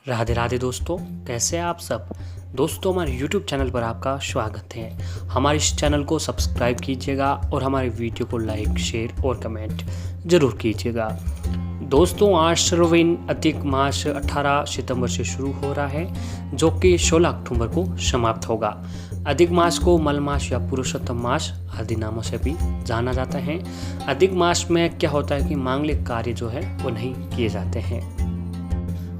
राधे राधे दोस्तों, कैसे हैं आप सब। दोस्तों, हमारे YouTube चैनल पर आपका स्वागत है। हमारे इस चैनल को सब्सक्राइब कीजिएगा और हमारे वीडियो को लाइक, शेयर और कमेंट ज़रूर कीजिएगा। दोस्तों, आज श्रावण अधिक मास 18 सितंबर से शुरू हो रहा है, जो कि 16 अक्टूबर को समाप्त होगा। अधिक मास को मल मास या पुरुषोत्तम मास आदि नामों से भी जाना जाता है। अधिक मास में क्या होता है कि मांगलिक कार्य जो है वो नहीं किए जाते हैं।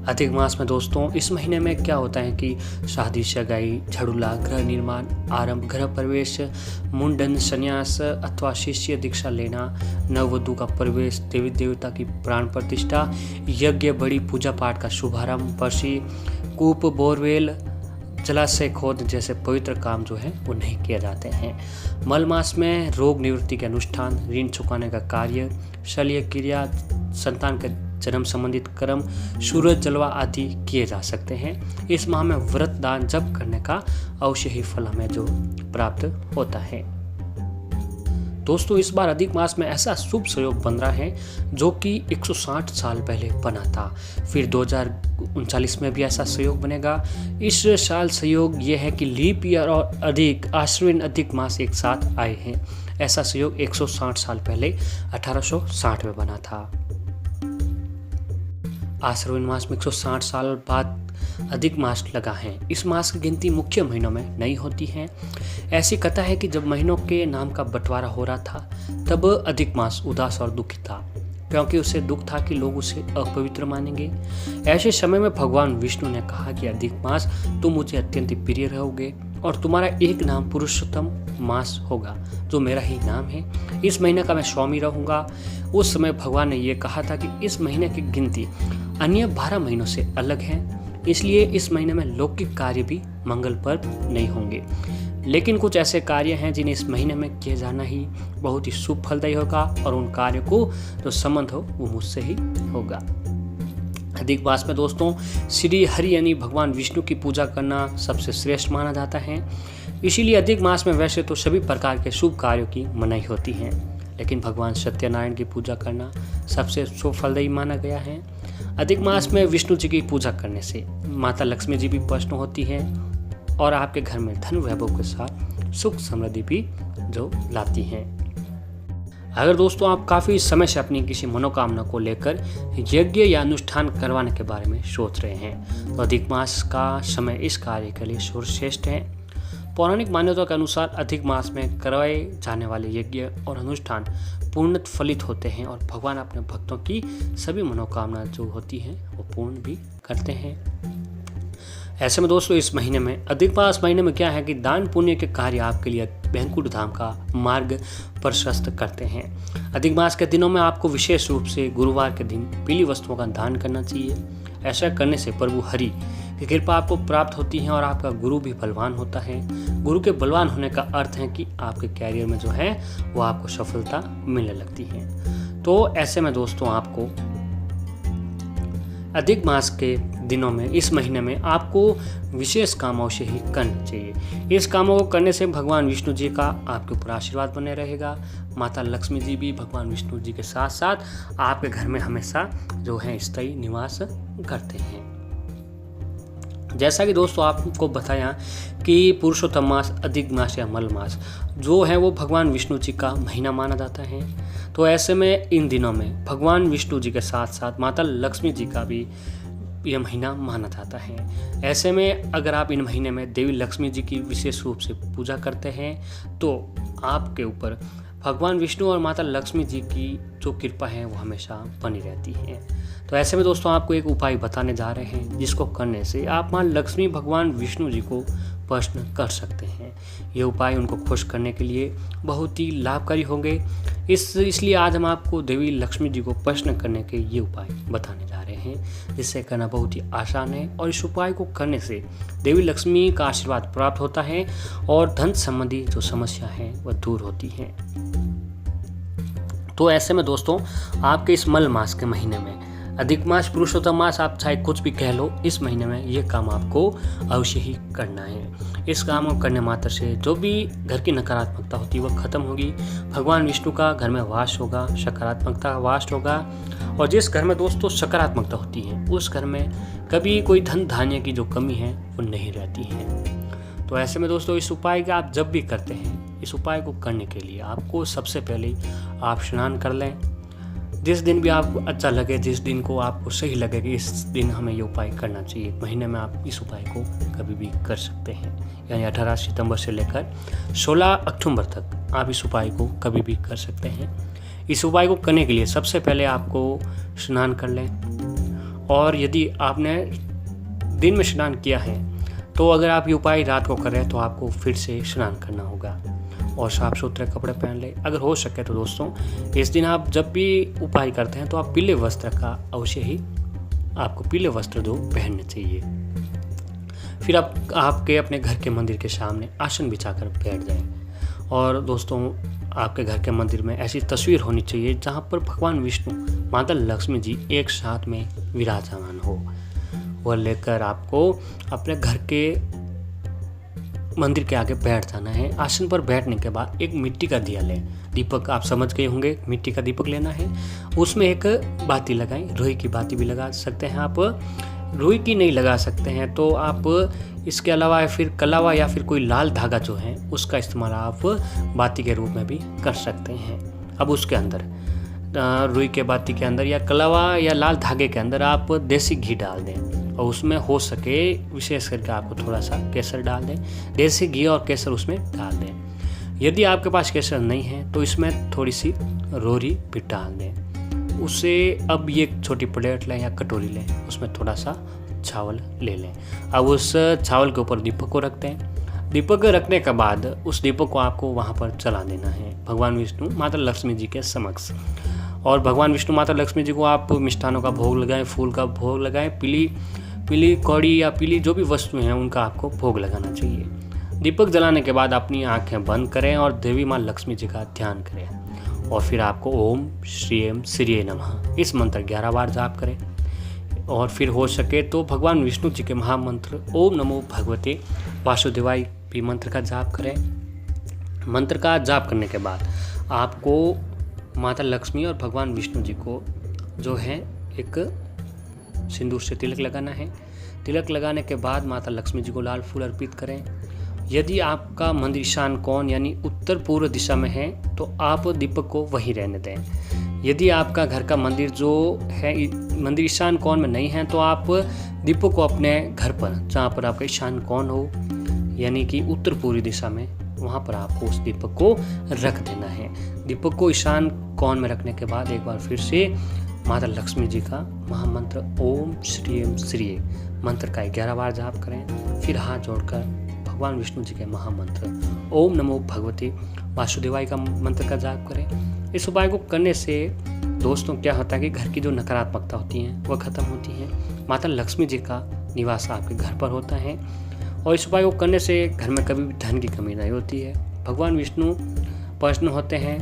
अधिक मास में दोस्तों इस महीने में क्या होता है कि शादी, सगाई, झड़ूला, गृह निर्माण आरंभ, गृह प्रवेश, मुंडन, संन्यास अथवा शिष्य दीक्षा लेना, नववधु का प्रवेश, देवी देवता की प्राण प्रतिष्ठा, यज्ञ, बड़ी पूजा पाठ का शुभारंभ, बरसी, कूप, बोरवेल, जलाशय खोद जैसे पवित्र काम जो है वो नहीं किए जाते हैं। मल मास में रोग निवृत्ति के अनुष्ठान, ऋण चुकाने का कार्य, शल्य क्रिया, संतान के जन्म संबंधित कर्म, सूरज जलवा आदि किए जा सकते हैं। इस माह में व्रत दान जप करने का अवश्य ही फल हमें जो प्राप्त होता है। दोस्तों, इस बार अधिक मास में ऐसा शुभ संयोग बन रहा है जो कि 160 साल पहले बना था। फिर 2039 में भी ऐसा संयोग बनेगा। इस साल संयोग ये है कि लीप ईयर और अधिक आश्विन अधिक मास एक साथ आए हैं। ऐसा संयोग 160 साल पहले 1860 में बना था। आश्विन मास में 160 साल बाद अधिक मास लगा है। इस मास की गिनती मुख्य महीनों में नहीं होती है। ऐसी कथा है कि जब महीनों के नाम का बंटवारा हो रहा था तब अधिक मास उदास और दुखी था, क्योंकि उसे दुख था कि लोग उसे अपवित्र मानेंगे। ऐसे समय में भगवान विष्णु ने कहा कि अधिक मास तुम मुझे अत्यंत प्रिय रहोगे और तुम्हारा एक नाम पुरुषोत्तम मास होगा, जो मेरा ही नाम है। इस महीने का मैं स्वामी रहूंगा। उस समय भगवान ने यह कहा था कि इस महीने की गिनती अन्य 12 महीनों से अलग है, इसलिए इस महीने में लौकिक कार्य भी मंगल पर नहीं होंगे। लेकिन कुछ ऐसे कार्य हैं जिन्हें इस महीने में किए जाना ही बहुत ही शुभ फलदायी होगा और उन कार्यों को जो संबंध हो वो मुझसे ही होगा। अधिक मास में दोस्तों श्री हरि यानी भगवान विष्णु की पूजा करना सबसे श्रेष्ठ माना जाता है। इसीलिए अधिक मास में वैसे तो सभी प्रकार के शुभ कार्यों की मनाही होती है, लेकिन भगवान सत्यनारायण की पूजा करना सबसे शुभ फलदायी माना गया है। अधिक मास में विष्णु जी की पूजा करने से माता लक्ष्मी जी भी प्रसन्न होती है और आपके घर में धन वैभव के साथ सुख समृद्धि भी जो लाती हैं। अगर दोस्तों आप काफ़ी समय से अपनी किसी मनोकामना को लेकर यज्ञ या अनुष्ठान करवाने के बारे में सोच रहे हैं, तो अधिक मास का समय इस कार्य के लिए सर्वश्रेष्ठ है। पौराणिक मान्यताओं के अनुसार अधिक मास में करवाए जाने वाले यज्ञ और अनुष्ठान पूर्ण फलित होते हैं और भगवान अपने भक्तों की सभी मनोकामना जो होती हैं वो पूर्ण भी करते हैं। ऐसे में दोस्तों इस महीने में अधिक मास महीने में क्या है कि दान पुण्य के कार्य आपके लिए वैकुंठ धाम का मार्ग प्रशस्त करते हैं। अधिक मास के दिनों में आपको विशेष रूप से गुरुवार के दिन पीली वस्तुओं का दान करना चाहिए। ऐसा करने से प्रभु हरि की कृपा आपको प्राप्त होती है और आपका गुरु भी बलवान होता है। गुरु के बलवान होने का अर्थ है कि आपके कैरियर में जो है वो आपको सफलता मिलने लगती है। तो ऐसे में दोस्तों आपको अधिक मास के दिनों में इस महीने में आपको विशेष काम अवश्य ही करने चाहिए। इस कामों को करने से भगवान विष्णु जी का आपके ऊपर आशीर्वाद बने रहेगा। माता लक्ष्मी जी भी भगवान विष्णु जी के साथ साथ आपके घर में हमेशा जो है स्थायी निवास करते हैं। जैसा कि दोस्तों आपको बताया कि पुरुषोत्तम मास, अधिक मास या मल मास जो है वो भगवान विष्णु जी का महीना माना जाता है। तो ऐसे में इन दिनों में भगवान विष्णु जी के साथ साथ माता लक्ष्मी जी का भी यह महीना माना जाता है। ऐसे में अगर आप इन महीने में देवी लक्ष्मी जी की विशेष रूप से पूजा करते हैं तो आपके ऊपर भगवान विष्णु और माता लक्ष्मी जी की जो कृपा है वो हमेशा बनी रहती है। तो ऐसे में दोस्तों आपको एक उपाय बताने जा रहे हैं जिसको करने से आप मां लक्ष्मी भगवान विष्णु जी को प्रसन्न कर सकते हैं। ये उपाय उनको खुश करने के लिए बहुत ही लाभकारी होंगे। इसलिए आज हम आपको देवी लक्ष्मी जी को प्रसन्न करने के ये उपाय बताने जा रहे हैं, जिससे करना बहुत ही आसान है और इस उपाय को करने से देवी लक्ष्मी का आशीर्वाद प्राप्त होता है और धन संबंधी जो समस्या है वह दूर होती है। तो ऐसे में दोस्तों आपके इस मल मास के महीने में अधिक मास, पुरुषोत्तम मास आप चाहे कुछ भी कह लो, इस महीने में ये काम आपको अवश्य ही करना है। इस काम को करने मात्र से जो भी घर की नकारात्मकता होती है वह खत्म होगी। भगवान विष्णु का घर में वास होगा, सकारात्मकता वास होगा। और जिस घर में दोस्तों सकारात्मकता होती है उस घर में कभी कोई धन धान्य की जो कमी है वो नहीं रहती है। तो ऐसे में दोस्तों इस उपाय का आप जब भी करते हैं, इस उपाय को करने के लिए आपको सबसे पहले आप स्नान कर लें। जिस दिन भी आपको अच्छा लगे, जिस दिन को आपको सही लगे कि इस दिन हमें ये उपाय करना चाहिए, महीने में आप इस उपाय को कभी भी कर सकते हैं। यानी 18 सितंबर से लेकर 16 अक्टूबर तक आप इस उपाय को कभी भी कर सकते हैं। इस उपाय को करने के लिए सबसे पहले आपको स्नान कर लें। और यदि आपने दिन में स्नान किया है तो अगर आप ये उपाय रात को करें तो आपको फिर से स्नान करना होगा और साफ सुथरे कपड़े पहन ले। अगर हो सके तो दोस्तों इस दिन आप जब भी उपाय करते हैं तो आप पीले वस्त्र का अवश्य ही आपको पीले वस्त्र जो पहनने चाहिए। फिर आप आपके अपने घर के मंदिर के सामने आसन बिछाकर बैठ जाएं। और दोस्तों आपके घर के मंदिर में ऐसी तस्वीर होनी चाहिए जहाँ पर भगवान विष्णु, माता लक्ष्मी जी एक साथ में विराजमान हो। वह लेकर आपको अपने घर के मंदिर के आगे बैठ जाना है। आसन पर बैठने के बाद एक मिट्टी का दिया लें, दीपक आप समझ गए होंगे, मिट्टी का दीपक लेना है। उसमें एक बाती लगाएं, रुई की बाती भी लगा सकते हैं आप। रुई की नहीं लगा सकते हैं तो आप इसके अलावा फिर कलावा या फिर कोई लाल धागा जो है उसका इस्तेमाल आप बाती के रूप में भी कर सकते हैं। अब उसके अंदर रुई के बाती के अंदर या कलावा या लाल धागे के अंदर आप देसी घी डाल दें और उसमें हो सके विशेष करके आपको थोड़ा सा केसर डाल दें। देसी घी और केसर उसमें डाल दें। यदि आपके पास केसर नहीं है तो इसमें थोड़ी सी रोरी भी डाल दें। उससे अब ये छोटी प्लेट लें या कटोरी लें, उसमें थोड़ा सा चावल ले लें। अब उस चावल के ऊपर दीपक को रख दें। दीपक रखने के बाद उस दीपक को आपको वहाँ पर जला देना है भगवान विष्णु माता लक्ष्मी जी के समक्ष। और भगवान विष्णु माता लक्ष्मी जी को आप मिष्ठानों का भोग लगाएं, फूल का भोग लगाएं, पीली कौड़ी या पीली जो भी वस्तुएं हैं उनका आपको भोग लगाना चाहिए। दीपक जलाने के बाद अपनी आंखें बंद करें और देवी माँ लक्ष्मी जी का ध्यान करें। और फिर आपको ओम श्रीम श्रीये नमः इस मंत्र 11 बार जाप करें। और फिर हो सके तो भगवान विष्णु जी के महामंत्र ओम नमो भगवते वासुदेवाय भी मंत्र का जाप करें। मंत्र का जाप करने के बाद आपको माता लक्ष्मी और भगवान विष्णु जी को जो है एक सिंदूर से तिलक लगाना है। तिलक लगाने के बाद माता लक्ष्मी जी को लाल फूल अर्पित करें। यदि आपका मंदिर ईशान कोण यानी उत्तर पूर्व दिशा में है तो आप दीपक को वहीं रहने दें। यदि आपका घर का मंदिर जो है मंदिर ईशान कोण में नहीं है तो आप दीपक को अपने घर पर जहाँ पर आपका ईशान कोण हो यानी कि उत्तर पूर्वी दिशा में, वहाँ पर आपको उस दीपक को रख देना है। दीपक को ईशान कोण में रखने के बाद एक बार फिर से माता लक्ष्मी जी का महामंत्र ओम श्रीम श्रीये मंत्र का 11 बार जाप करें। फिर हाथ जोड़कर भगवान विष्णु जी के महामंत्र ओम नमो भगवते वासुदेवाय का मंत्र का जाप करें। इस उपाय को करने से दोस्तों क्या होता है कि घर की जो नकारात्मकता होती है वह खत्म होती है। माता लक्ष्मी जी का निवास आपके घर पर होता है और इस उपाय को करने से घर में कभी भी धन की कमी नहीं होती है। भगवान विष्णु प्रसन्न होते हैं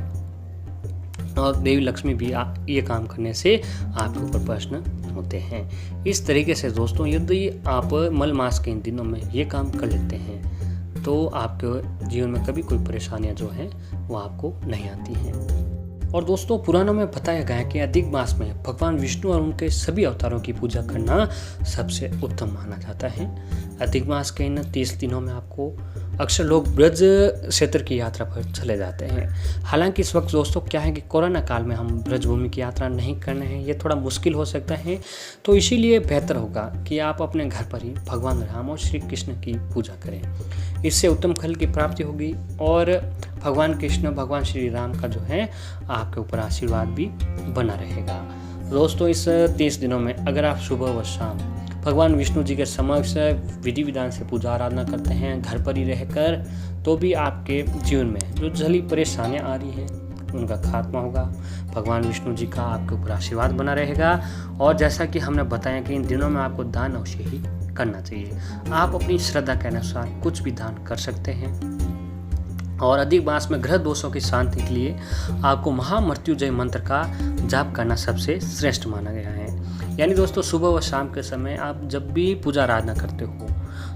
और देवी लक्ष्मी भी ये काम करने से आपके ऊपर प्रसन्न होते हैं। इस तरीके से दोस्तों यदि आप मल मास के इन दिनों में ये काम कर लेते हैं तो आपके जीवन में कभी कोई परेशानियां जो हैं वो आपको नहीं आती हैं। और दोस्तों पुराणों में बताया गया है कि अधिक मास में भगवान विष्णु और उनके सभी अवतारों की पूजा करना सबसे उत्तम माना जाता है। अधिक मास के इन 30 दिनों में आपको अक्सर लोग ब्रज क्षेत्र की यात्रा पर चले जाते हैं। हालांकि इस वक्त दोस्तों क्या है कि कोरोना काल में हम ब्रज भूमि की यात्रा नहीं करने हैं, ये थोड़ा मुश्किल हो सकता है। तो इसीलिए बेहतर होगा कि आप अपने घर पर ही भगवान राम और श्री कृष्ण की पूजा करें। इससे उत्तम फल की प्राप्ति होगी और भगवान कृष्ण भगवान श्री राम का जो है आपके ऊपर आशीर्वाद भी बना रहेगा। दोस्तों इस 30 दिनों में अगर आप सुबह व शाम भगवान विष्णु जी के समक्ष विधि विधान से पूजा आराधना करते हैं घर पर ही रहकर, तो भी आपके जीवन में जो जली परेशानियां आ रही हैं उनका खात्मा होगा। भगवान विष्णु जी का आपके ऊपर आशीर्वाद बना रहेगा। और जैसा कि हमने बताया कि इन दिनों में आपको दान अवश्य ही करना चाहिए। आप अपनी श्रद्धा के अनुसार कुछ भी दान कर सकते हैं। और अधिक मास में ग्रह दोषों की शांति के लिए आपको महामृत्युंजय मंत्र का जाप करना सबसे श्रेष्ठ माना गया है। यानी दोस्तों सुबह व शाम के समय आप जब भी पूजा आराधना करते हो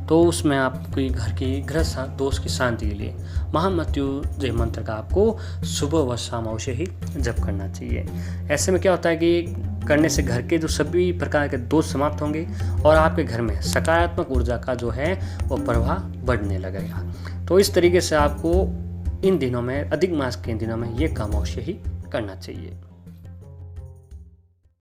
तो उसमें आपकी घर की गृह दोष की शांति के लिए महामृत्युंजय मंत्र का आपको सुबह व शाम अवश्य ही जप करना चाहिए। ऐसे में क्या होता है कि करने से घर के जो सभी प्रकार के दोष समाप्त होंगे और आपके घर में सकारात्मक ऊर्जा का जो है वो प्रवाह बढ़ने लगेगा। तो इस तरीके से आपको इन दिनों में, अधिक मास के इन दिनों में ये काम अवश्य ही करना चाहिए।